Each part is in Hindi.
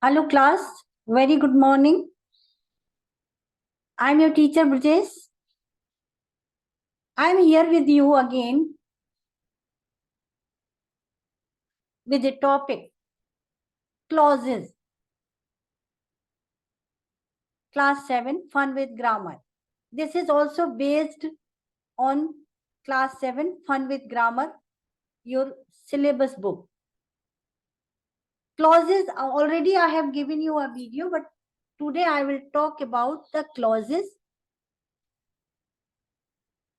Hello class, very good morning. I am your teacher Brajesh. I am here with you again with the topic clauses. Class 7 Fun with Grammar. This is also based on Class 7 Fun with Grammar, your syllabus book. Clauses, already I have given you a video, but today I will talk about the clauses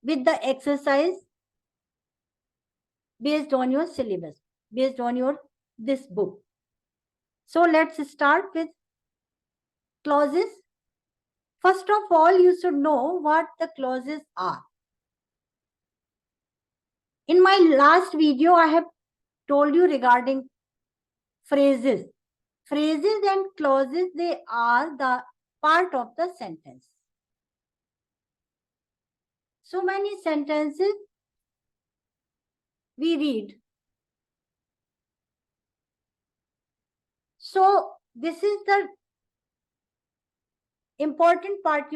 with the exercise based on your syllabus, based on your this book. So let's start with clauses. First of all, you should know what the clauses are. In my last video, I have told you regarding phrases. Phrases and clauses, they are the part of the sentence. So many sentences we read. So this is the important part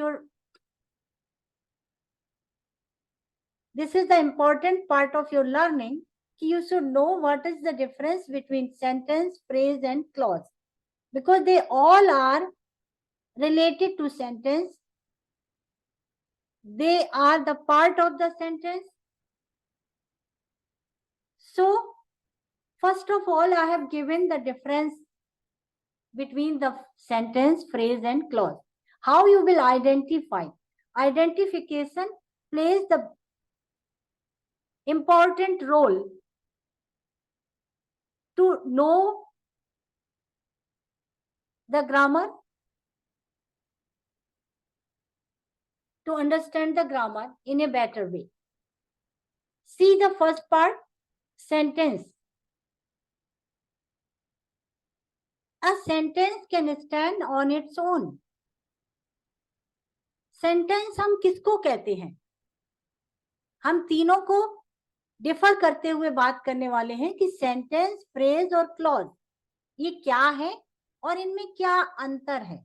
of your learning. You should know what is the difference between sentence, phrase and clause, because they all are related to sentence. They are the part of the sentence. So first of all, I have given the difference between the sentence, phrase and clause. How you will identify? Identification plays the important role to know the grammar, to understand the grammar in a better way. See the first part, sentence. A sentence can stand on its own. Sentence हम किसको कहते हैं? हम तीनों को डिफर करते हुए बात करने वाले हैं कि सेंटेंस, फ्रेज और क्लॉज ये क्या है और इनमें क्या अंतर है.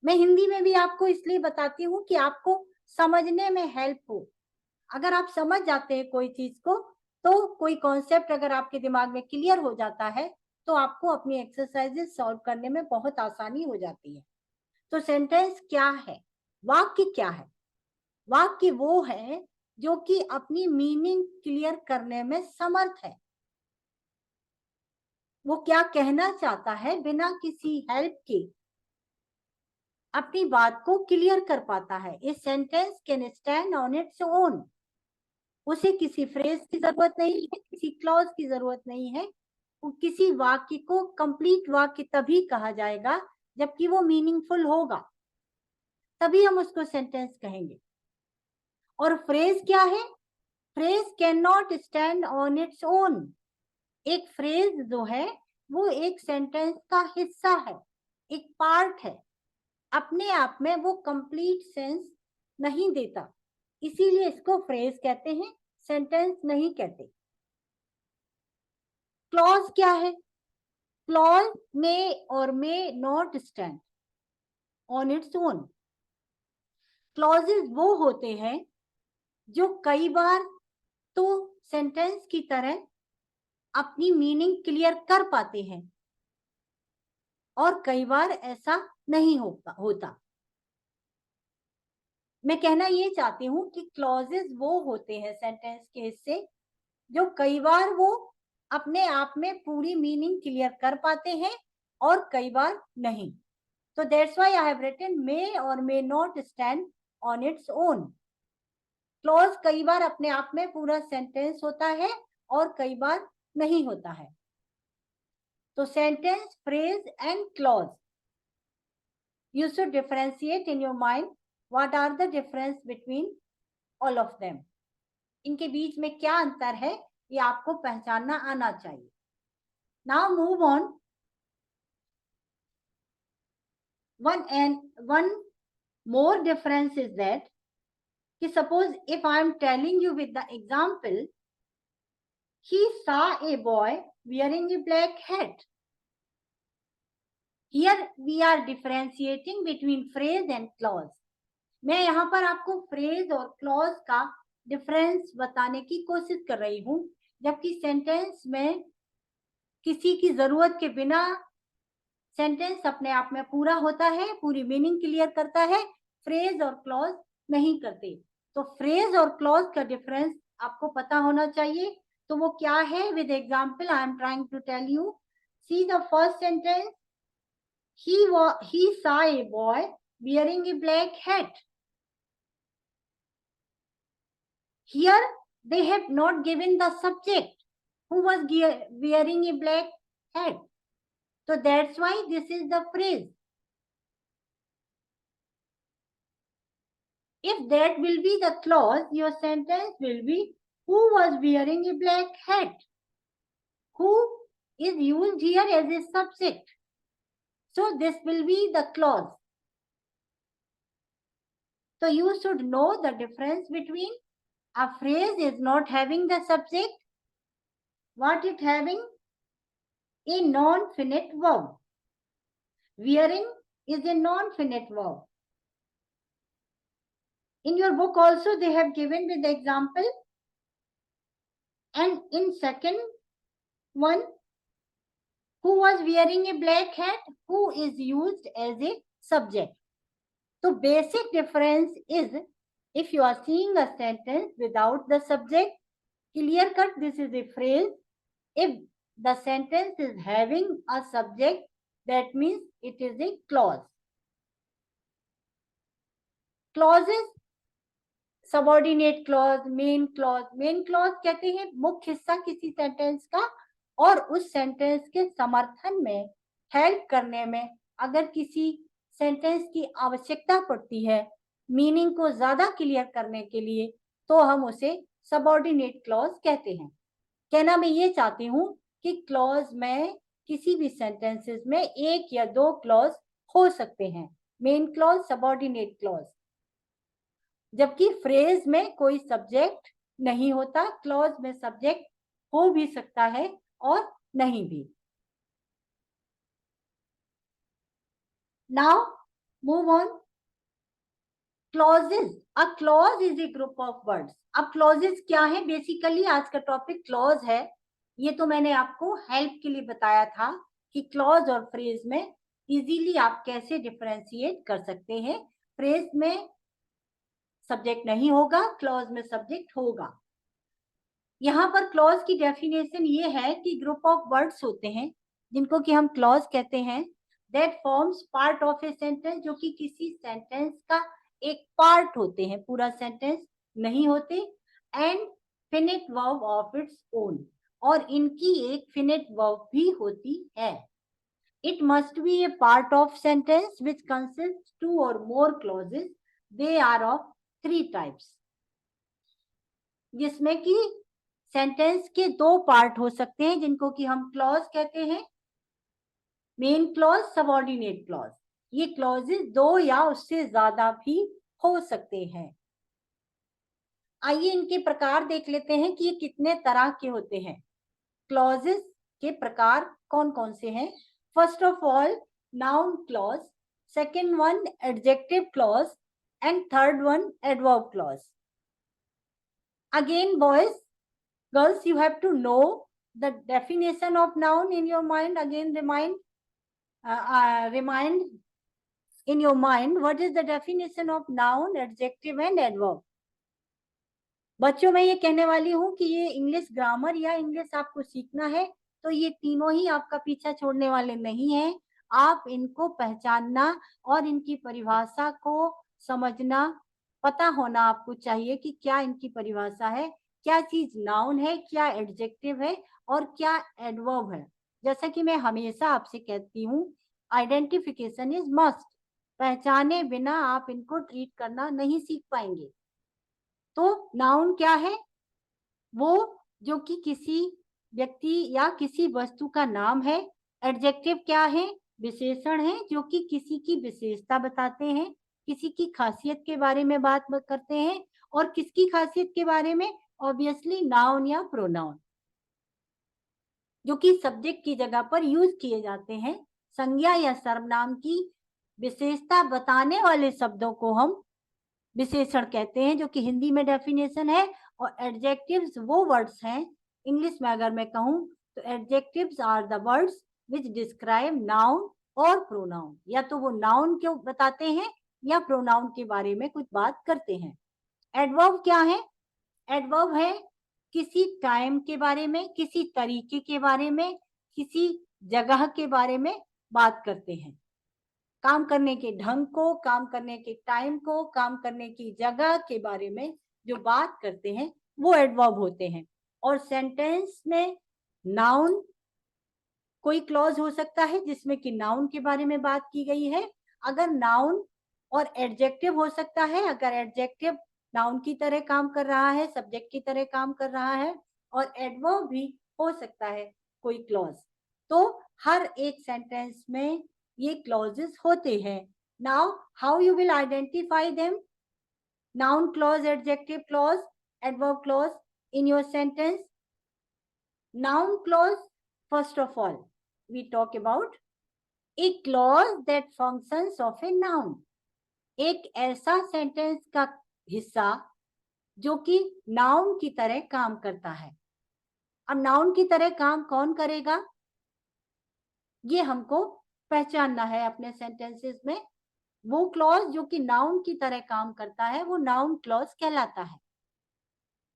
मैं हिंदी में भी आपको इसलिए बताती हूँ कि आपको समझने में हेल्प हो. अगर आप समझ जाते हैं कोई चीज को, तो कोई कॉन्सेप्ट अगर आपके दिमाग में क्लियर हो जाता है तो आपको अपनी एक्सरसाइजेस सॉल्व करने में बहुत आसानी हो जाती है. तो सेंटेंस क्या है? वाक्य क्या है? वाक्य वो है जो कि अपनी मीनिंग क्लियर करने में समर्थ है. वो क्या कहना चाहता है बिना किसी हेल्प के अपनी बात को क्लियर कर पाता है. A sentence can stand on its own. उसे किसी फ्रेज की जरूरत नहीं है, किसी क्लॉज की जरूरत नहीं है. किसी वाक्य को कंप्लीट वाक्य तभी कहा जाएगा जबकि वो मीनिंगफुल होगा, तभी हम उसको सेंटेंस कहेंगे. और फ्रेज क्या है? Phrase can not stand on its own. एक फ्रेज जो है वो एक सेंटेंस का हिस्सा है, एक पार्ट है. अपने आप में वो कंप्लीट सेंस नहीं देता, इसीलिए इसको फ्रेज कहते हैं, सेंटेंस नहीं कहते. क्लॉज क्या है? क्लॉज मे और may not stand on its own. Clauses वो होते हैं जो कई बार तो सेंटेंस की तरह अपनी मीनिंग क्लियर कर पाते हैं और कई बार ऐसा नहीं होता. मैं कहना ये चाहती हूं कि क्लॉजेस वो होते हैं सेंटेंस के हिस्से जो कई बार वो अपने आप में पूरी मीनिंग क्लियर कर पाते हैं और कई बार नहीं. तो that's why I have written may और may not stand on its own. Clause कई बार अपने आप में पूरा सेंटेंस होता है और कई बार नहीं होता है. तो sentence, phrase and clause, you should differentiate in your mind what are the difference between all of them. इनके बीच में क्या अंतर है ये आपको पहचानना आना चाहिए. Now move on. One more difference is that कि suppose if I am telling you with the example, he saw a boy wearing a black hat. Here we are differentiating between phrase and clause. मैं यहाँ पर आपको फ्रेज और क्लॉज का डिफरेंस बताने की कोशिश कर रही हूँ, जबकि सेंटेंस में किसी की जरूरत के बिना सेंटेंस अपने आप में पूरा होता है, पूरी मीनिंग क्लियर करता है, फ्रेज और क्लॉज नहीं करते। तो फ्रेज और क्लॉज का डिफरेंस आपको पता होना चाहिए। तो वो क्या है? With example I am trying to tell you. See the first sentence, he saw a boy wearing a black hat. Here they have not given the subject who was wearing a black hat. So that's why this is the phrase. If that will be the clause, your sentence will be who was wearing a black hat. Who is used here as a subject. So this will be the clause. So you should know the difference between a phrase is not having the subject, what it having? A non-finite verb. Wearing is a non-finite verb. In your book also they have given with the example. And in second one, who was wearing a black hat, who is used as a subject. So basic difference is, if you are seeing a sentence without the subject, clear cut, this is a phrase. If the sentence is having a subject, that means it is a clause. Clauses, subordinate clause, main clause. Main clause कहते हैं मुख्य हिस्सा किसी सेंटेंस का, और उस सेंटेंस के समर्थन में, हेल्प करने में अगर किसी सेंटेंस की आवश्यकता पड़ती है मीनिंग को ज्यादा क्लियर करने के लिए, तो हम उसे सबॉर्डिनेट क्लॉज कहते हैं। कहना मैं ये चाहती हूँ कि क्लॉज में किसी भी सेंटेंसेस में एक या दो क्लॉज हो सकते हैं, मेन क्लॉज, सबॉर्डिनेट क्लॉज। जबकि फ्रेज में कोई सब्जेक्ट नहीं होता, क्लॉज में सब्जेक्ट हो भी सकता है और नहीं भी। Now move on. Clauses, a clause is a group of words. अब क्लॉजेस क्या है? बेसिकली आज का टॉपिक क्लॉज है। ये तो मैंने आपको हेल्प के लिए बताया था कि क्लॉज और फ्रेज में इजीली आप कैसे डिफरेंशिएट कर सकते हैं। फ्रेज में सब्जेक्ट नहीं होगा, क्लॉज में सब्जेक्ट होगा। यहाँ पर क्लॉज की डेफिनेशन ये है कि ग्रुप ऑफ वर्ड्स होते हैं जिनको कि हम क्लॉज कहते हैं, that forms part of a sentence, जो कि किसी सेंटेंस का एक पार्ट होते हैं, पूरा सेंटेंस नहीं होते, and finite verb of its own, और इनकी एक फिनिट वर्ब भी होती है। It must be a part of sentence which consist two or more clauses. They are of 3 types, जिसमें कि सेंटेंस के 2 पार्ट हो सकते हैं जिनको कि हम क्लॉज कहते हैं, मेन क्लॉज, सबऑर्डिनेट क्लॉज। ये क्लॉजेस 2 या उससे ज्यादा भी हो सकते हैं। आइए इनके प्रकार देख लेते हैं कि ये कितने तरह के होते हैं। क्लॉजेस के प्रकार कौन कौन से हैं? First of all noun clause, second one adjective clause, and third one adverb clause. Again, boys, girls, you have to know the definition of noun in your mind. Again, remind in your mind what is the definition of noun, adjective and adverb. बच्चों, मैं ये कहने वाली हूँ कि ये इंग्लिश ग्रामर या इंग्लिश आपको सीखना है तो ये तीनों ही आपका पीछा छोड़ने वाले नहीं हैं। आप इनको पहचानना और इनकी परिभाषा को समझना, पता होना आपको चाहिए कि क्या इनकी परिभाषा है, क्या चीज नाउन है, क्या एडजेक्टिव है और क्या एडवर्ब है। जैसा कि मैं हमेशा आपसे कहती हूँ, आइडेंटिफिकेशन इज मस्ट। पहचाने बिना आप इनको ट्रीट करना नहीं सीख पाएंगे। तो नाउन क्या है? वो जो कि किसी व्यक्ति या किसी वस्तु का नाम है। एडजेक्टिव क्या है? विशेषण है जो कि किसी की विशेषता बताते हैं, किसी की खासियत के बारे में बात करते हैं। और किसकी खासियत के बारे में? ऑब्वियसली नाउन या प्रोनाउन, जो कि सब्जेक्ट की जगह पर यूज किए जाते हैं संज्ञा या सर्वनाम की विशेषता बताने वाले शब्दों को हम विशेषण कहते हैं, जो कि हिंदी में डेफिनेशन है। और एडजेक्टिव्स वो वर्ड्स हैं, इंग्लिश में अगर मैं कहूँ तो adjectives are the words which describe noun और प्रोनाउन। या तो वो नाउन क्यों बताते हैं या प्रोनाउन के बारे में कुछ बात करते हैं। एडवर्ब क्या है? एडवर्ब है किसी टाइम के बारे में, किसी तरीके के बारे में, किसी जगह के बारे में बात करते हैं। काम करने के ढंग को, काम करने के टाइम को, काम करने की जगह के बारे में जो बात करते हैं वो एडवर्ब होते हैं। और सेंटेंस में नाउन, कोई क्लॉज हो सकता है जिसमें कि नाउन के बारे में बात की गई है। अगर नाउन और एडजेक्टिव हो सकता है, अगर एडजेक्टिव नाउन की तरह काम कर रहा है, सब्जेक्ट की तरह काम कर रहा है, और एडवर्ब भी हो सकता है कोई क्लॉज। तो हर एक सेंटेंस में ये क्लॉजेस होते हैं। Now how you will identify them? Noun clause, adjective clause, adverb clause in your sentence. Noun clause, first of all, we talk about a clause that functions of a noun. एक ऐसा सेंटेंस का हिस्सा जो कि नाउन की तरह काम करता है। अब नाउन की तरह काम कौन करेगा, ये हमको पहचानना है अपने सेंटेंसेस में। वो क्लॉज जो कि नाउन की तरह काम करता है वो नाउन क्लॉज कहलाता है।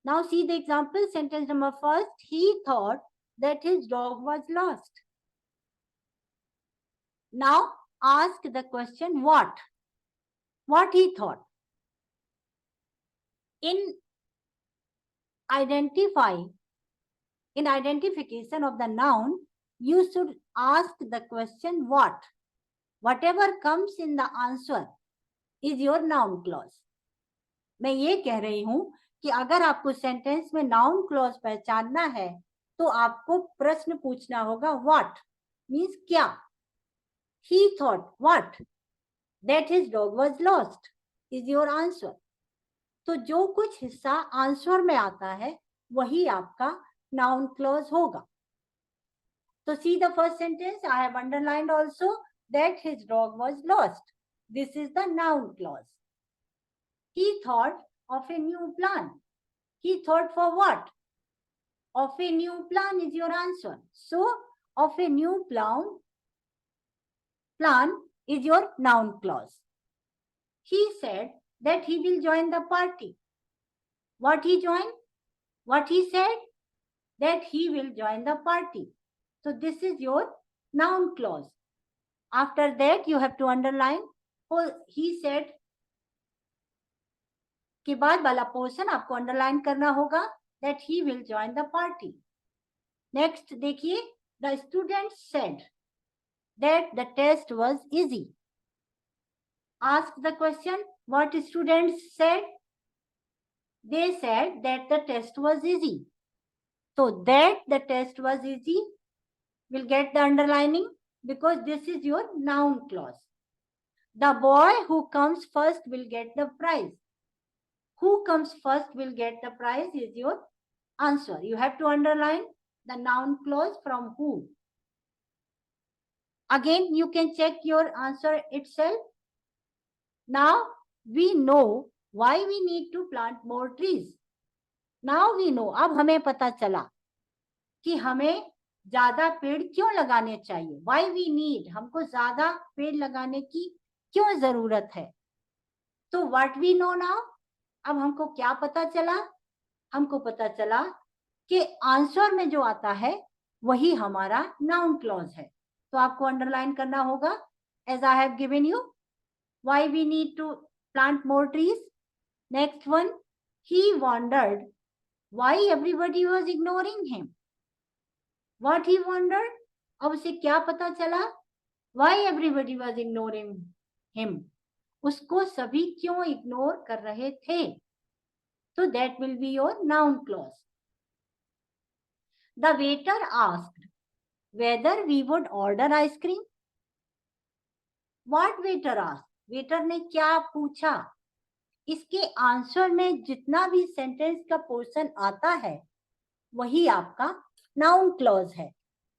Now see the example. Sentence number first, he thought that his dog was lost. Now ask the question what? What he thought. In identification of the noun, you should ask the question what. Whatever comes in the answer is your noun clause. मैं ये कह रही हूं कि अगर आपको सेंटेंस में नाउन क्लॉज पहचानना है तो आपको प्रश्न पूछना होगा व्हाट मीन्स क्या। ही thought what that his dog was lost is your answer. तो जो कुछ हिस्सा आंसर में आता है वही आपका नाउन क्लॉज होगा। तो सी the first sentence, I have underlined also that his dog was lost. This is the noun clause. He thought of a new plan. He thought for what? Of a new plan is your answer. So, of a new plan is your noun clause. He said that he will join the party. What he joined? What he said? That he will join the party. So, this is your noun clause. After that, you have to underline. He said के बाद वाला पोर्शन आपको अंडरलाइन करना होगा that he will join the party. Next देखिए, the student said that the test was easy. Ask the question, what students said? They said that the test was easy. So that the test was easy will get the underlining because this is your noun clause. The boy who comes first will get the prize. Who comes first will get the prize is your answer. You have to underline the noun clause from who. Again, you can check your answer itself. Now we know why we need to plant more trees. Now we know, अब हमें पता चला कि हमें ज्यादा पेड़ क्यों लगाने चाहिए. Why we need, हमको ज्यादा पेड़ लगाने की क्यों जरूरत है. तो what we know now, अब हमको क्या पता चला, हमको पता चला कि आंसर में जो आता है वही हमारा नाउन क्लॉज है. तो आपको अंडरलाइन करना होगा as I have given you why we need to plant more trees. Next one, he wondered why everybody was ignoring him. What he wondered, अब उसे क्या पता चला, why everybody was ignoring him, उसको सभी क्यों इग्नोर कर रहे थे. So that will be your noun clause. The waiter asked whether we would order ice cream. What waiter asked? Waiter ने क्या पूछा. इसके आंसर में जितना भी सेंटेंस का पोर्शन आता है वही आपका नाउन क्लॉज है.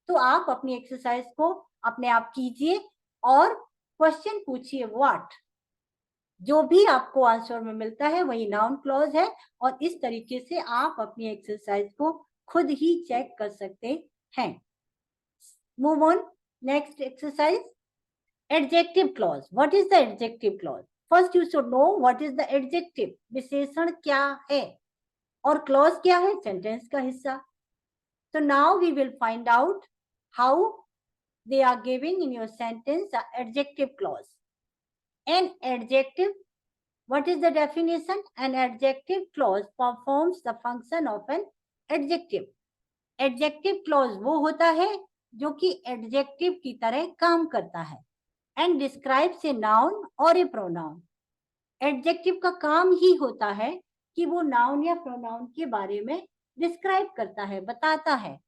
तो आप अपनी एक्सरसाइज को अपने आप कीजिए और क्वेश्चन पूछिए व्हाट, जो भी आपको आंसर में मिलता है वही नाउन क्लॉज है, और इस तरीके से आप अपनी एक्सरसाइज को खुद ही चेक कर सकते हैं। Move on, next exercise, adjective clause. What is the adjective clause? First you should know what is the adjective, विशेषण क्या है, और क्लॉज क्या है, सेंटेंस का हिस्सा। So now we will find out how they are giving in your sentence a adjective clause. An adjective, what is the definition? An adjective clause performs the function of an adjective. Adjective clause वो होता है जो कि adjective की तरह काम करता है, and describes a noun or a pronoun. Adjective का काम ही होता है कि वो noun या pronoun के बारे में describe करता है, बताता है।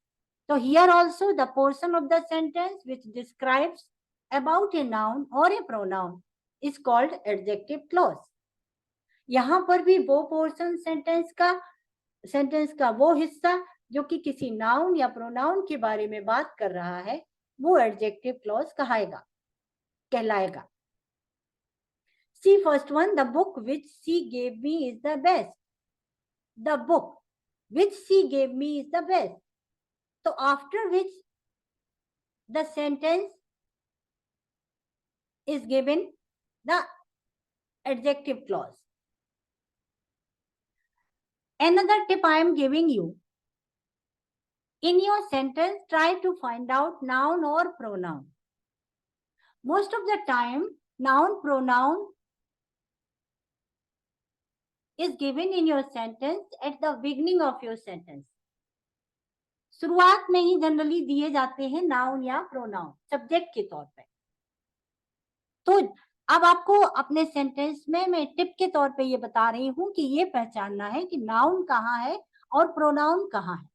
So here also the portion of the sentence which describes about a noun or a pronoun is called adjective clause. यहाँ पर भी वो पोर्शन सेंटेंस का वो हिस्सा जो कि किसी नाउन या प्रोनाउन के बारे में बात कर रहा है, वो एडजेक्टिव क्लॉज कहलाएगा। See first one, the book which she gave me is the best. The book which she gave me is the best. So after which the sentence is given the adjective clause. Another tip I am giving you. In your sentence, try to find out noun or pronoun. Most of the time, noun, pronoun is given in your sentence at the beginning of your sentence. शुरुआत में ही जनरली दिए जाते हैं नाउन या प्रोनाउन सब्जेक्ट के तौर पे। तो अब आपको अपने सेंटेंस में मैं टिप के तौर पे ये बता रही हूं कि ये पहचानना है कि नाउन कहाँ है और प्रोनाउन कहाँ है।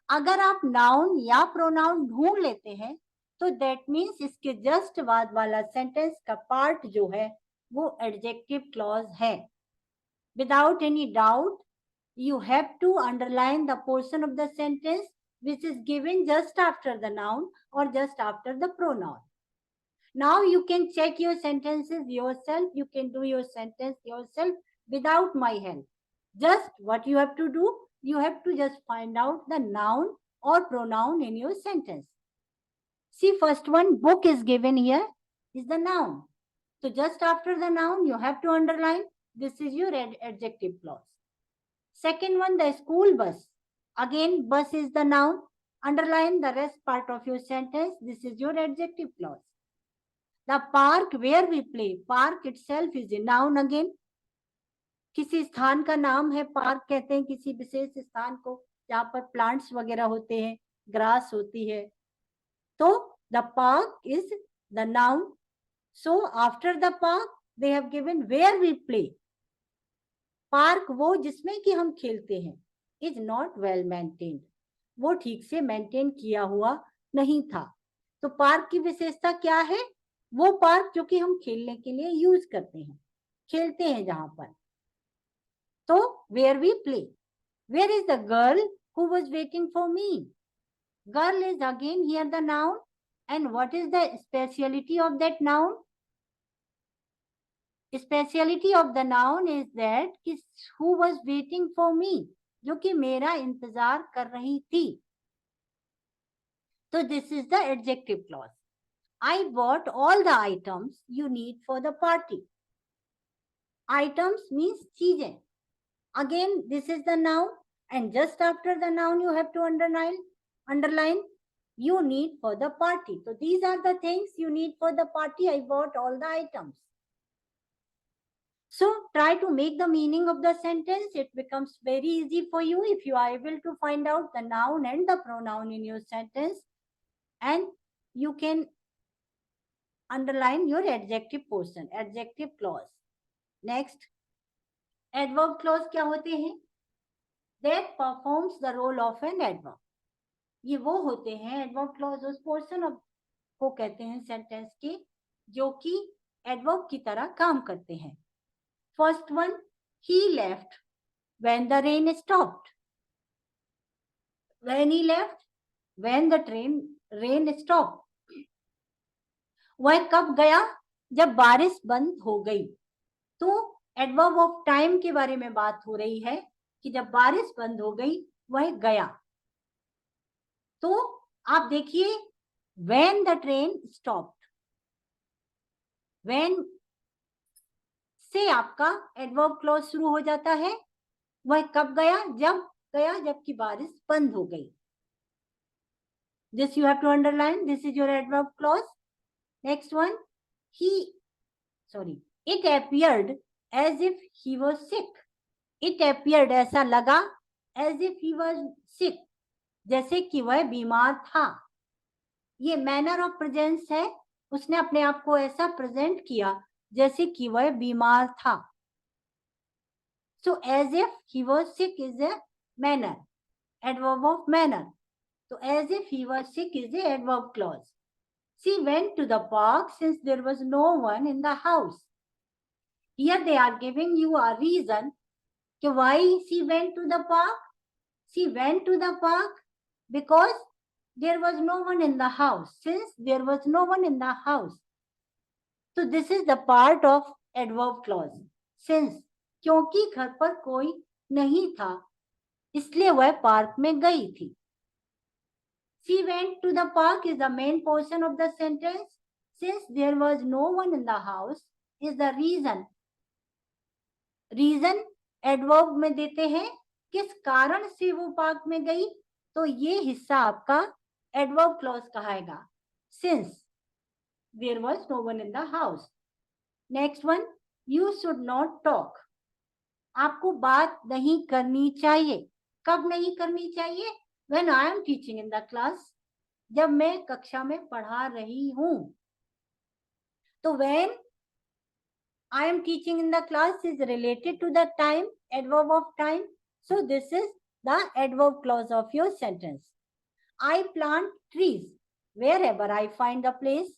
अगर आप नाउन या प्रोनाउन ढूंढ लेते हैं तो दैट मीन्स इसके जस्ट बाद वाला सेंटेंस का पार्ट जो है वो एडजेक्टिव क्लॉज है। Without any doubt you have to underline the portion of the sentence which is given just after the noun or just after the pronoun. Now you can check your sentences yourself. You can do your sentence yourself without my help. Just what you have to do, you have to just find out the noun or pronoun in your sentence. See, first one, book is given here, is the noun. So just after the noun, you have to underline. This is your adjective clause. Second one, the school bus. Again, bus is the noun. Underline the rest part of your sentence. This is your adjective clause. The park where we play. Park itself is a noun again. किसी स्थान का नाम है पार्क कहते हैं किसी विशेष स्थान को जहाँ पर प्लांट्स वगैरह होते हैं, ग्रास होती है। तो the park is the noun. So after the park, they have given where we play. Park वो जिसमें कि हम खेलते हैं, इज नॉट वेल मेंटेन्ड, वो ठीक से मेंटेन किया हुआ नहीं था। तो पार्क की विशेषता क्या है? वो पार्क जो कि हम खेलने के लिए यूज करते हैं, खेलते हैं जहां पर। तो where we play, where is the girl who was waiting for me. Girl is again here the noun, and what is the speciality of that noun? Speciality of the noun is that who was waiting for me, जो कि मेरा इंतजार कर रही थी। तो this is the adjective clause. I bought all the items you need for the party. Items means चीजें. Again, this is the noun, and just after the noun you have to underline you need for the party. So these are the things you need for the party. I bought all the items. So try to make the meaning of the sentence. It becomes very easy for you if you are able to find out the noun and the pronoun in your sentence, and you can underline your adjective portion, adjective clause. Next, adverb clause क्या होते हैं? That performs the role of an adverb. ये वो होते हैं adverb clause, उस portion को कहते हैं sentence के जो कि adverb की तरह काम करते हैं। First one, he left when the rain stopped. When he left, when the rain stopped. वह कब गया? जब बारिश बंद हो गई। तो एडवर्ब ऑफ टाइम के बारे में बात हो रही है कि जब बारिश बंद हो गई वह गया। तो आप देखिए, when the train stopped, when से आपका एडवर्ब क्लॉज शुरू हो जाता है। वह कब गया? जब गया जबकि बारिश बंद हो गई। This you have to underline. This is your adverb clause. Next one, it appeared as if he was sick. It appeared, ऐसा लगा, as if he was sick, जैसे कि वह बीमार था। ये मैनर ऑफ प्रेजेंस है, उसने अपने आप को ऐसा प्रेजेंट किया जैसे कि वह बीमार था। So as if he was sick is a manner, adverb of manner. So as if he was sick is a adverb clause. She went to the park since there was no one in the house. Here they are giving you a reason why she went to the park. She went to the park because there was no one in the house. Since there was no one in the house. So this is the part of adverb clause. Since, क्योंकि घर पर कोई नहीं था इसलिए वह पार्क में गई थी। She went to the park is the main portion of the sentence. Since there was no one in the house is the reason. Reason adverb में देते हैं, किस कारण से वो पार्क में गई, तो ये हिस्सा आपका adverb clause कहाएगा। Since there was no one in the house. Next one, you should not talk. आपको बात नहीं करनी चाहिए। कब नहीं करनी चाहिए? When I am teaching in the class, जब मैं कक्षा में पढ़ा रही हूं। तो when I am teaching in the class is related to the time, adverb of time. So this is the adverb clause of your sentence. I plant trees wherever I find a place.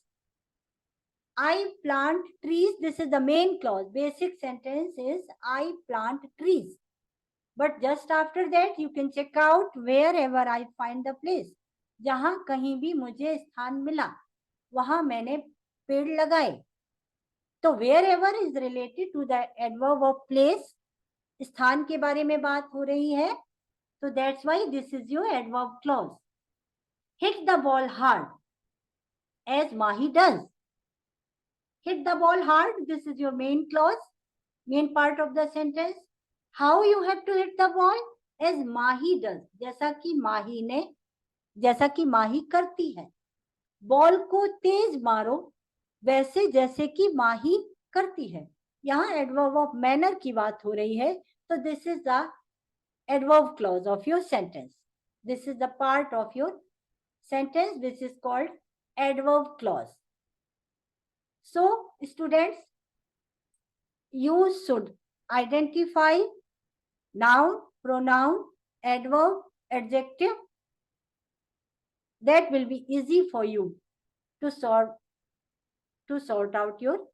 I plant trees. This is the main clause. Basic sentence is I plant trees. But just after that, you can check out wherever I find the place. जहां कहीं भी मुझे स्थान मिला वहां मैंने पेड़ लगाए। तो wherever is related to the adverb of place, स्थान के बारे में बात हो रही है। So that's why this is your adverb clause. Hit the ball hard, as Mahi does. Hit the ball hard. This is your main clause, main part of the sentence. How you have to hit the ball? As Mahi does. जैसा कि माही करती है। बॉल को तेज मारो वैसे जैसे कि माही करती है। यहाँ एडवर्ब ऑफ मैनर की बात हो रही है। तो this is the adverb clause of your sentence. This is the part of your sentence which is called adverb clause. So students, you should identify noun, pronoun, adverb, adjective. That will be easy for you to sort out your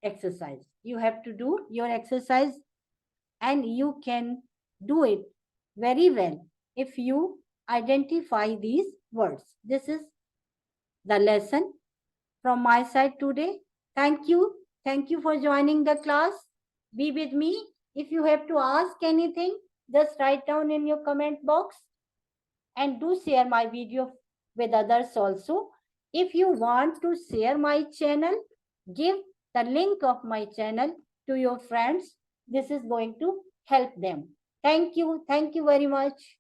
exercise. You have to do your exercise and you can do it very well if you identify these words. This is the lesson from my side today. Thank you. Thank you for joining the class. Be with me. If you have to ask anything, just write down in your comment box and do share my video with others also. If you want to share my channel, give the link of my channel to your friends. This is going to help them. Thank you. Thank you very much.